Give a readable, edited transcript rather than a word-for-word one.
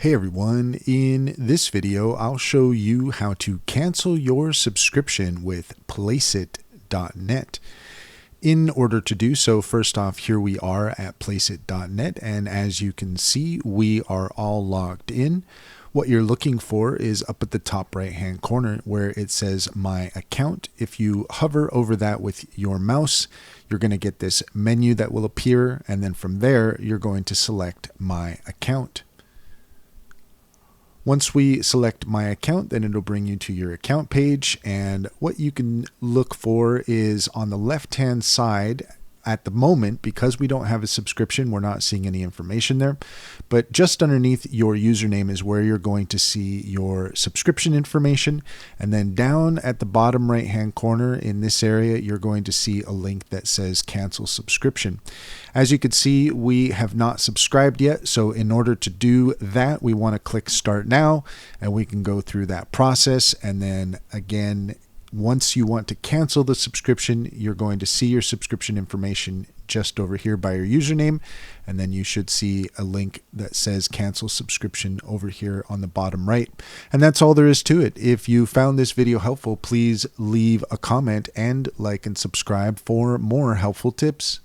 Hey everyone, in this video I'll show you how to cancel your subscription with Placeit.net. In order to do so, first off, here we are at Placeit.net, and as you can see, we are all logged in. What you're looking for is up at the top right hand corner where it says My Account. If you hover over that with your mouse, you're going to get this menu that will appear, and then from there you're going to select My Account. Once we select My Account, then it'll bring you to your account page, and what you can look for is on the left hand side. At the moment, because we don't have a subscription, we're not seeing any information there, but just underneath your username is where you're going to see your subscription information, and then down at the bottom right hand corner in this area you're going to see a link that says cancel subscription. As you can see, we have not subscribed yet, so in order to do that we want to click start now, and we can go through that process. And then again, once you want to cancel the subscription, you're going to see your subscription information just over here by your username, and then you should see a link that says cancel subscription over here on the bottom right. And that's all there is to it. If you found this video helpful, please leave a comment and like and subscribe for more helpful tips.